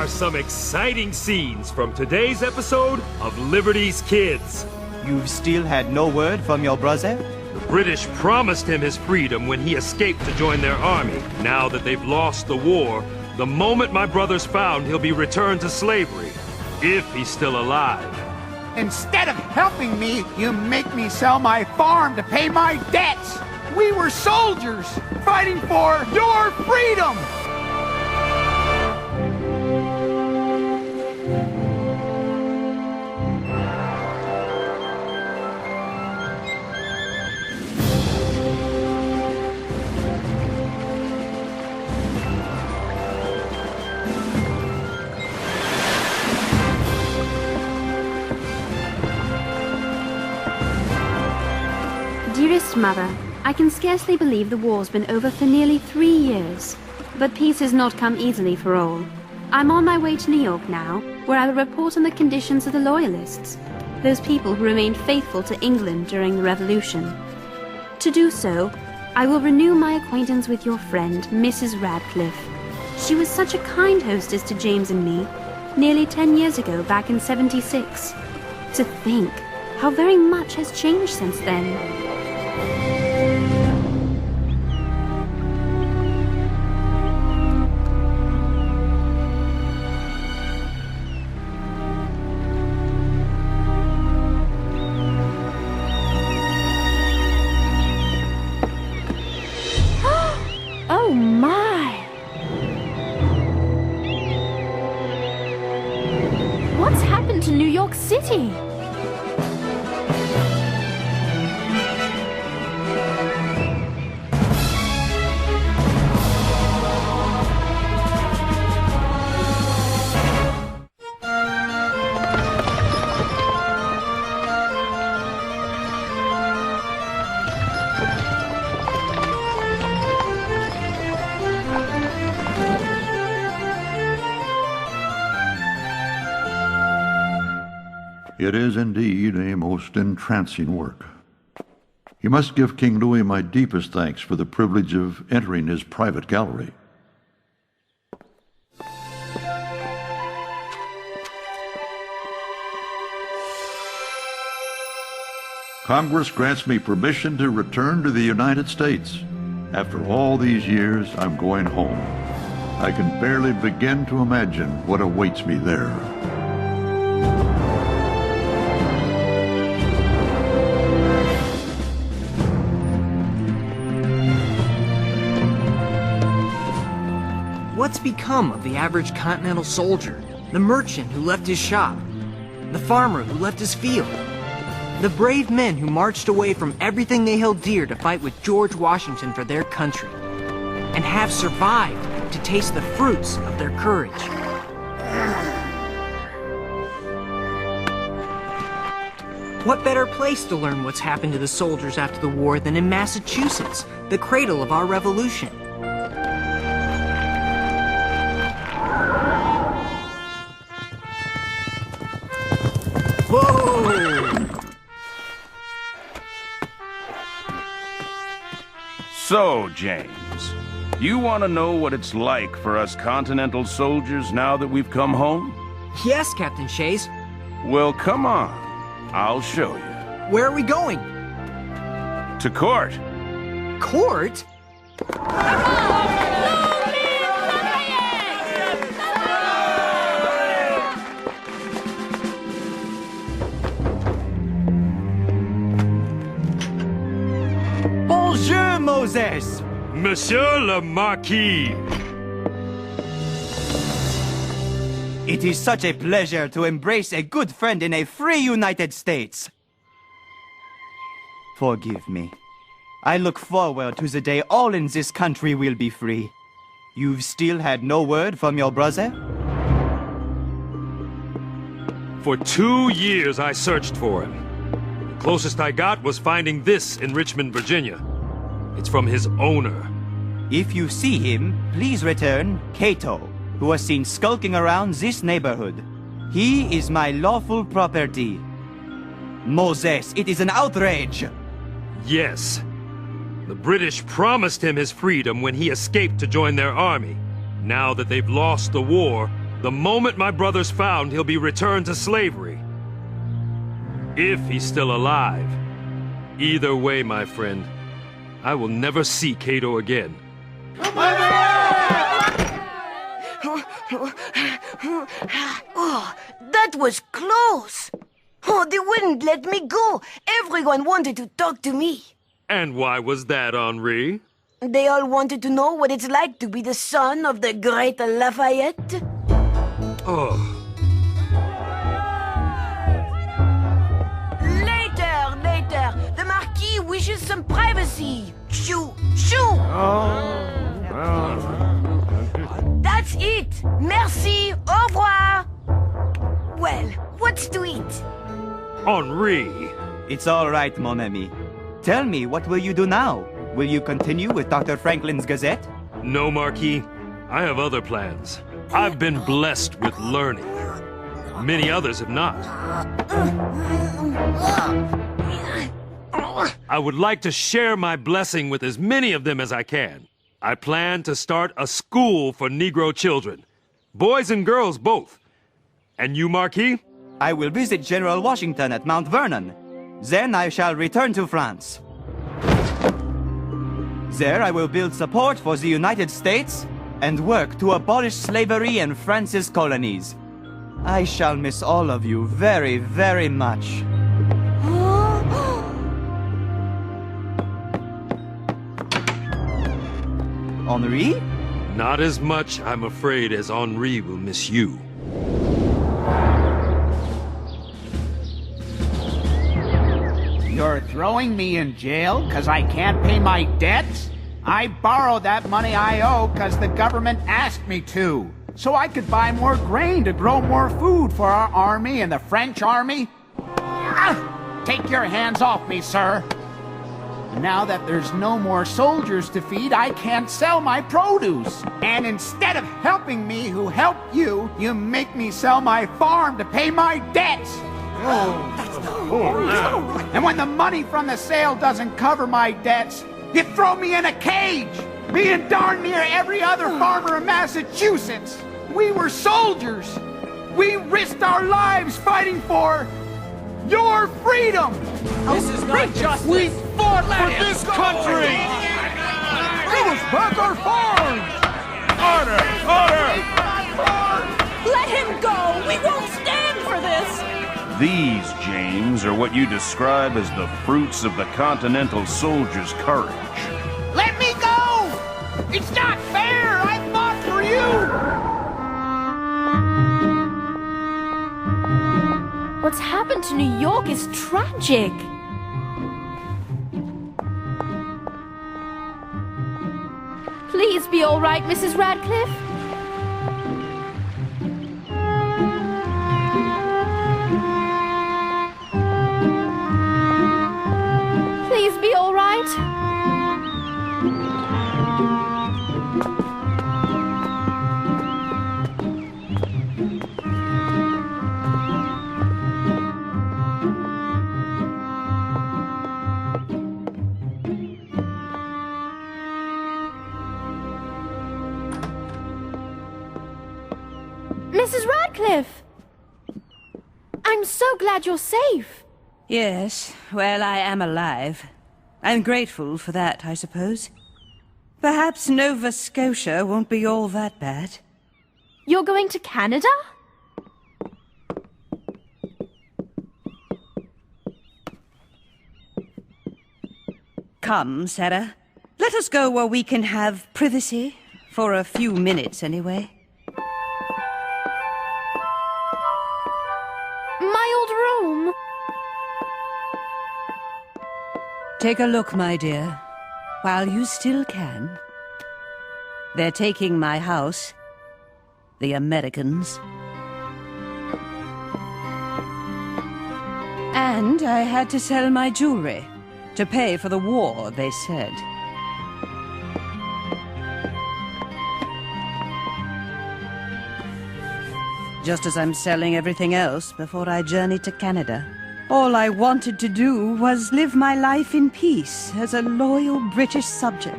some exciting scenes from today's episode of Liberty's Kids. You've still had no word from your brother? The British promised him his freedom when he escaped to join their army. Now that they've lost the war, the moment my brother's found, he'll be returned to slavery. If he's still alive. Instead of helping me, you make me sell my farm to pay my debts. We were soldiers fighting for your freedom. Dearest Mother, I can scarcely believe the war's been over for nearly 3 years. But peace has not come easily for all. I'm on my way to New York now, where I will report on the conditions of the loyalists, those people who remained faithful to England during the Revolution. To do so, I will renew my acquaintance with your friend, Mrs. Radcliffe. She was such a kind hostess to James and me, nearly 10 years ago, back in '76. To think how very much has changed since then. Oh my! What's happened to New York City? It is indeed a most entrancing work. You must give King Louis my deepest thanks for the privilege of entering his private gallery. Congress grants me permission to return to the United States. After all these years, I'm going home. I can barely begin to imagine what awaits me there. What's become of the average continental soldier? The merchant who left his shop? The farmer who left his field? The brave men who marched away from everything they held dear to fight with George Washington for their country, and have survived to taste the fruits of their courage. What better place to learn what's happened to the soldiers after the war than in Massachusetts, the cradle of our revolution? Whoa! So, James, you want to know what it's like for us Continental soldiers now that we've come home? Yes, Captain Shays. Well, come on. I'll show you. Where are we going? To court. Court? Bonjour, Moses! Monsieur le Marquis! It is such a pleasure to embrace a good friend in a free United States. Forgive me. I look forward to the day all in this country will be free. You've still had no word from your brother? For 2 years I searched for him. The closest I got was finding this in Richmond, Virginia. It's from his owner. If you see him, please return Cato, who was seen skulking around this neighborhood. He is my lawful property. Moses, it is an outrage! Yes. The British promised him his freedom when he escaped to join their army. Now that they've lost the war, The moment my brother's found, he'll be returned to slavery. If he's still alive. Either way, my friend, I will never see Cato again. Oh, that was close. Oh, they wouldn't let me go. Everyone wanted to talk to me. And why was that, Henri? They all wanted to know what it's like to be the son of the great Lafayette. Oh. Later. The Marquis wishes some privacy. Shoo, shoo. That's it. Merci. Au revoir. Well, what's to eat? Henri! It's all right, mon ami. Tell me, what will you do now? Will you continue with Dr. Franklin's Gazette? No, Marquis. I have other plans. I've been blessed with learning. Many others have not. I would like to share my blessing with as many of them as I can. I plan to start a school for Negro children. Boys and girls both. And you, Marquis? I will visit General Washington at Mount Vernon. Then I shall return to France. There I will build support for the United States and work to abolish slavery in France's colonies. I shall miss all of you very, very much. Henri? Not as much, I'm afraid, as Henri will miss you. You're throwing me in jail because I can't pay my debts? I borrowed that money I owe because the government asked me to, so I could buy more grain to grow more food for our army and the French army. Take your hands off me, sir. Now that there's no more soldiers to feed, I can't sell my produce. And instead of helping me who helped you, you make me sell my farm to pay my debts. And when the money from the sale doesn't cover my debts, you throw me in a cage. Me and darn near every other farmer in Massachusetts. We were soldiers. We risked our lives fighting for your freedom. This is not justice. We fought for this country. Give us back our farms. Order! Let him go! We won't stand for this! These, James, are what you describe as the fruits of the Continental soldier's courage. Let me go! It's not fair! I fought for you! What's happened to New York is tragic. Please be all right, Mrs. Radcliffe. Please be all right. Mrs. Radcliffe! I'm so glad you're safe. Yes, well, I am alive. I'm grateful for that, I suppose. Perhaps Nova Scotia won't be all that bad. You're going to Canada? Come, Sarah. Let us go where we can have privacy. For a few minutes, anyway. My old room. Take a look, my dear, while you still can. They're taking my house. The Americans. And I had to sell my jewelry to pay for the war, they said. Just as I'm selling everything else before I journey to Canada. All I wanted to do was live my life in peace as a loyal British subject.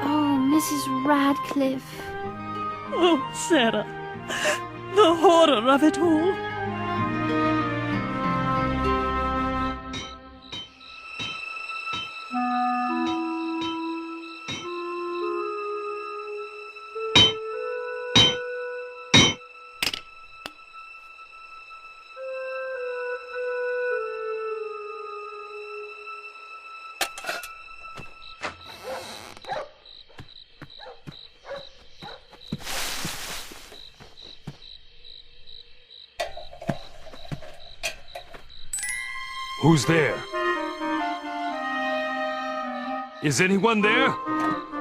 Oh, Mrs. Radcliffe. Oh, Sarah, the horror of it all. Who's there? Is anyone there?